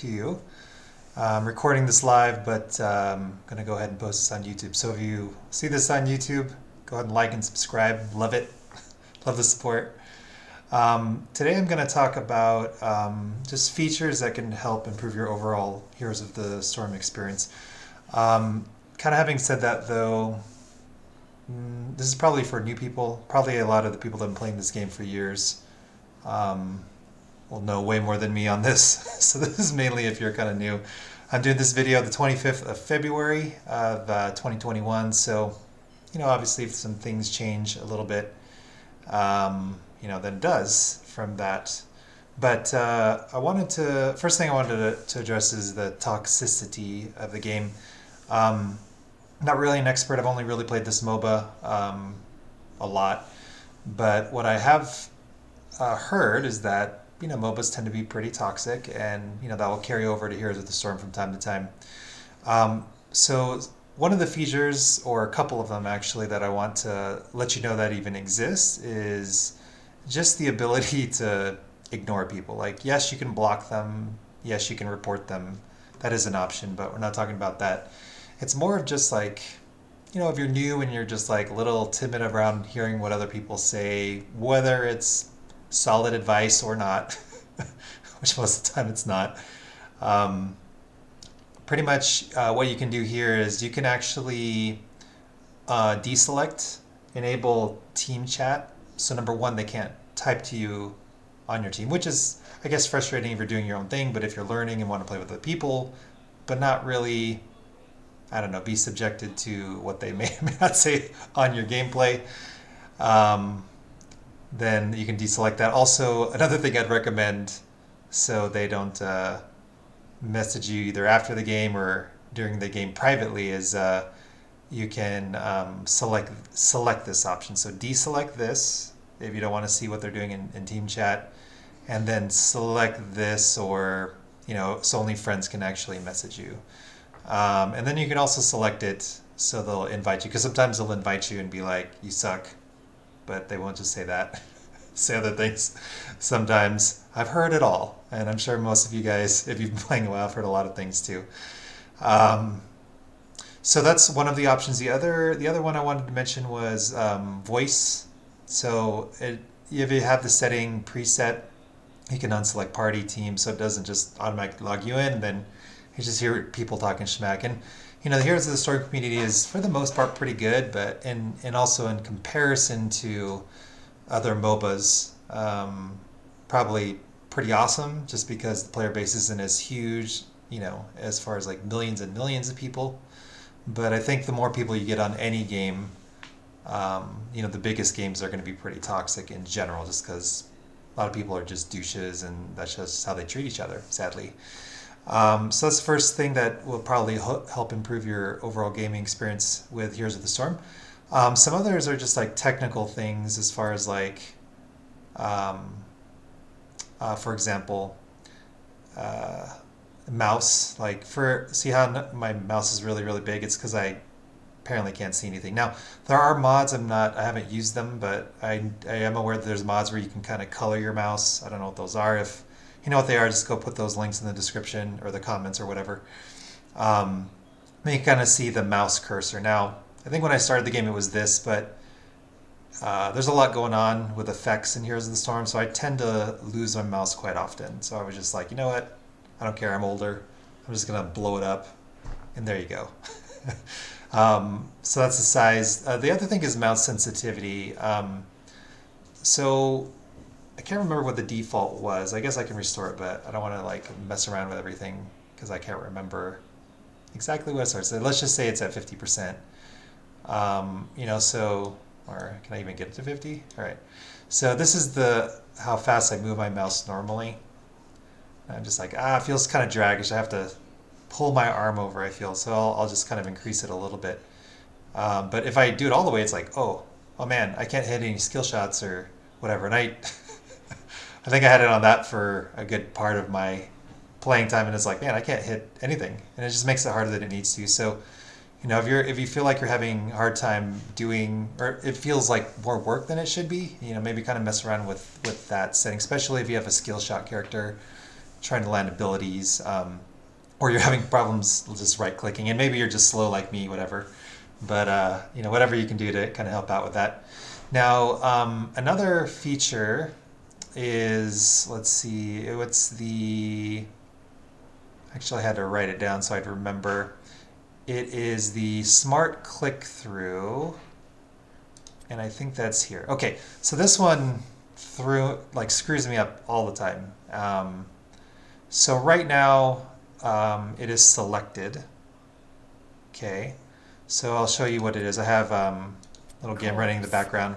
to you. I'm recording this live, but I'm going to go ahead and post this on YouTube. So if you see this on YouTube, go ahead and like and subscribe. Love it. Love the support. Today I'm going to talk about just features that can help improve your overall Heroes of the Storm experience. Kind of having said that, though, this is probably for new people. Probably a lot of the people that have been playing this game for years will know way more than me on this. So this is mainly if you're kind of new. I'm doing this video the 25th of February of 2021. So, obviously if some things change a little bit, then it does from that. But first thing I wanted to address is the toxicity of the game. Not really an expert. I've only really played this MOBA a lot. But what I have heard is that, MOBAs tend to be pretty toxic, and, that will carry over to Heroes of the Storm from time to time. So one of the features, or a couple of them actually, that I want to let you know that even exists is just the ability to ignore people. Like, yes, you can block them. Yes, you can report them. That is an option, but we're not talking about that. It's more of just like, if you're new and you're just like a little timid around hearing what other people say, whether it's solid advice or not, which most of the time it's not. Pretty much what you can do here is you can actually deselect, enable team chat. So number one, they can't type to you on your team, which is, I guess, frustrating if you're doing your own thing, but if you're learning and want to play with other people, but not really, I don't know, be subjected to what they may or may not say on your gameplay, then you can deselect that. Also, another thing I'd recommend, so they don't message you either after the game or during the game privately, is you can select this option. So deselect this if you don't want to see what they're doing in team chat, and then select this, or so only friends can actually message you. And then you can also select it so they'll invite you, because sometimes they'll invite you and be like, you suck, but they won't just say that. Say other things. Sometimes I've heard it all, and I'm sure most of you guys, if you've been playing a while, have heard a lot of things too. So that's one of the options. The other one I wanted to mention was voice. So if you have the setting preset, you can unselect party team, so it doesn't just automatically log you in, and then you just hear people talking schmack. And the Heroes of the Storm community is, for the most part, pretty good, but and also in comparison to other MOBAs, probably pretty awesome, just because the player base isn't as huge, as far as like millions and millions of people. But I think the more people you get on any game, the biggest games are going to be pretty toxic in general, just because a lot of people are just douches, and that's just how they treat each other, sadly. So that's the first thing that will probably help improve your overall gaming experience with Heroes of the Storm. Some others are just like technical things, as far as like, for example, mouse. Like, see how my mouse is really, really big? It's because I apparently can't see anything. Now, there are mods. I haven't used them, but I am aware that there's mods where you can kind of color your mouse. I don't know what those are. If you know what they are, just go put those links in the description or the comments or whatever. Then you kind of see the mouse cursor. Now, I think when I started the game it was this, but there's a lot going on with effects in Heroes of the Storm, so I tend to lose my mouse quite often. So I was just like, you know what? I don't care, I'm older. I'm just going to blow it up. And there you go. So that's the size. The other thing is mouse sensitivity. So I can't remember what the default was. I guess I can restore it, but I don't want to like mess around with everything because I can't remember exactly what it starts. So let's just say it's at 50%. Or can I even get it to 50? All right. So this is how fast I move my mouse normally. I'm just like, it feels kind of draggish. I have to pull my arm over, I feel. So I'll just kind of increase it a little bit. But if I do it all the way, it's like, oh man, I can't hit any skill shots or whatever. And I think I had it on that for a good part of my playing time, and it's like, man, I can't hit anything. And it just makes it harder than it needs to. So, if you feel like you're having a hard time doing, or it feels like more work than it should be, maybe kind of mess around with that setting, especially if you have a skill shot character trying to land abilities, or you're having problems just right-clicking, and maybe you're just slow like me, whatever. But you know, whatever you can do to kind of help out with that. Now, another feature is, let's see, it's the, actually I had to write it down so I'd remember. It is the smart click-through, and I think that's here. Okay, so this one screws me up all the time. So right now it is selected. Okay, so I'll show you what it is. I have a little game running in the background.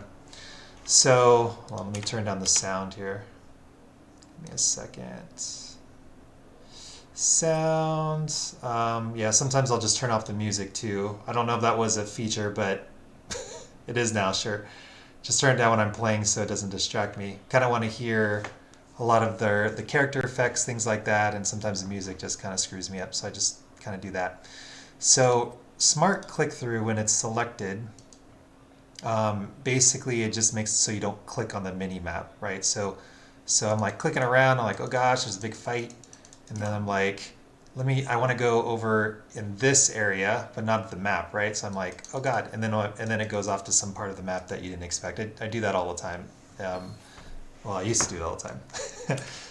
So let me turn down the sound here. Give me a second. Sound. Yeah, sometimes I'll just turn off the music too. I don't know if that was a feature, but it is now, sure. Just turn it down when I'm playing so it doesn't distract me. Kind of want to hear a lot of the character effects, things like that, and sometimes the music just kind of screws me up, so I just kind of do that. So smart click-through, when it's selected, basically it just makes it so you don't click on the mini-map, right? So I'm like clicking around, I'm like, oh gosh, there's a big fight, and then I'm like, I want to go over in this area, but not the map, right? So I'm like, oh God, and then it goes off to some part of the map that you didn't expect. I do that all the time. Well, I used to do it all the time.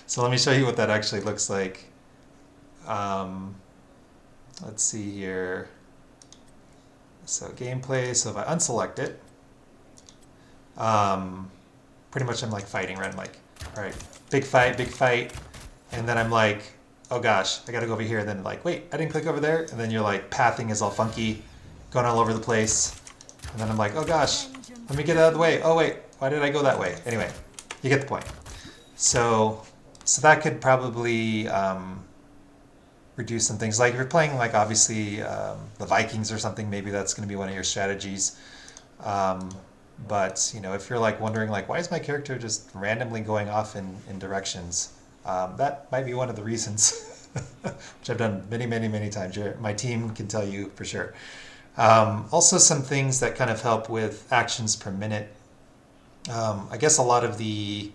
So let me show you what that actually looks like. Let's see here. So gameplay, so if I unselect it, pretty much I'm like fighting, right? I'm like, all right, big fight, and then I'm like, oh gosh, I gotta go over here, and then like, wait, I didn't click over there, and then you're like, pathing is all funky, going all over the place, and then I'm like, oh gosh, let me get out of the way, oh wait, why did I go that way? Anyway, you get the point. So that could probably reduce some things. Like if you're playing like obviously the Vikings or something, maybe that's going to be one of your strategies. But you know, if you're like wondering like, why is my character just randomly going off in directions? That might be one of the reasons, which I've done many times. My team can tell you for sure. Also some things that kind of help with actions per minute. I guess a lot of the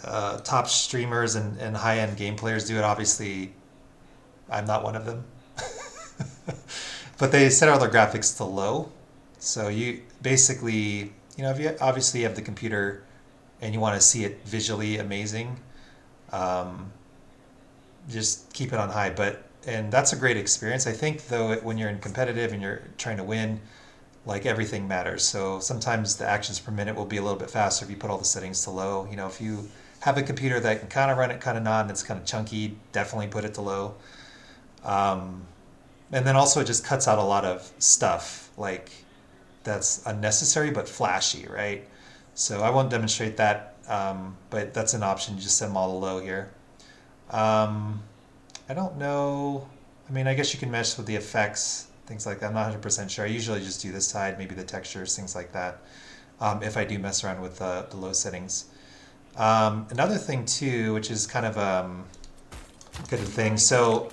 top streamers and high-end game players do it. Obviously, I'm not one of them. But they set all their graphics to low. So you basically, you know, if you obviously have the computer and you want to see it visually amazing, just keep it on high. And that's a great experience. I think though, when you're in competitive and you're trying to win, like everything matters. So sometimes the actions per minute will be a little bit faster if you put all the settings to low. You know, if you have a computer that can kind of run it, kind of not, and it's kind of chunky, definitely put it to low. And then also it just cuts out a lot of stuff like that's unnecessary but flashy, right? So I won't demonstrate that, but that's an option. You just set them all to low here. I don't know. I mean, I guess you can mess with the effects, things like that. I'm not 100% sure. I usually just do this side, maybe the textures, things like that, if I do mess around with the low settings. Another thing too, which is kind of a good thing. So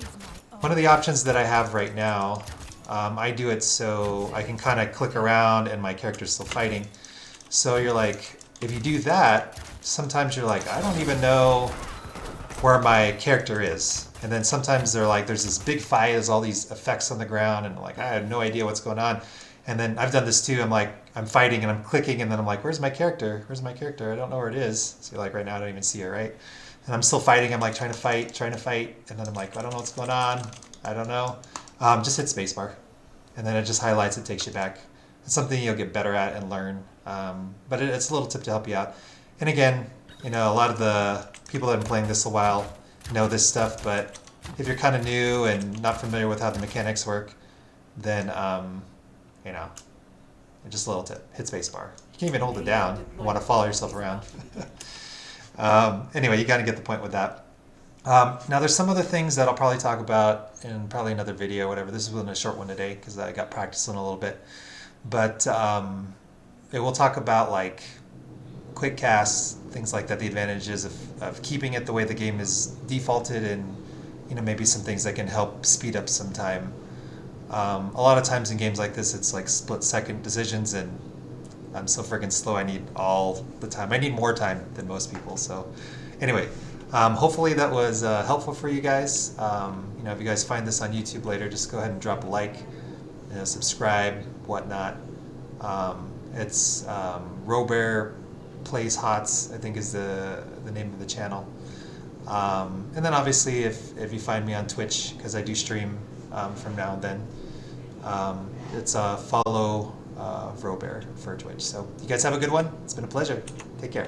one of the options that I have right now, I do it so I can kind of click around and my character's still fighting. So you're like, if you do that, sometimes you're like, I don't even know where my character is. And then sometimes they're like, there's this big fight, there's all these effects on the ground, and like, I have no idea what's going on. And then I've done this too. I'm like, I'm fighting and I'm clicking, and then I'm like, where's my character? Where's my character? I don't know where it is. So you're like, right now I don't even see it, right? And I'm still fighting. I'm like trying to fight, and then I'm like, I don't know what's going on. I don't know. Just hit spacebar, and then it just highlights it, takes you back. It's something you'll get better at and learn. But it's a little tip to help you out. And again, you know, a lot of the people that have been playing this a while know this stuff, but if you're kind of new and not familiar with how the mechanics work, then you know, just a little tip: hit spacebar. You can't even hold it down. You want to follow yourself around. Anyway, you got to get the point with that. Now there's some other things that I'll probably talk about in probably another video or whatever. This is a short one today because I got practicing a little bit. But it will talk about like quick casts, things like that, the advantages of keeping it the way the game is defaulted, and you know, maybe some things that can help speed up some time. A lot of times in games like this, it's like split-second decisions, and I'm so freaking slow. I need all the time. I need more time than most people. So anyway, Hopefully that was helpful for you guys. If you guys find this on YouTube later, just go ahead and drop a like, subscribe, whatnot. It's Robear Plays Hots, I think is the name of the channel. And then obviously if you find me on Twitch, because I do stream from now and then, it's follow Robear for Twitch. So you guys have a good one. It's been a pleasure. Take care.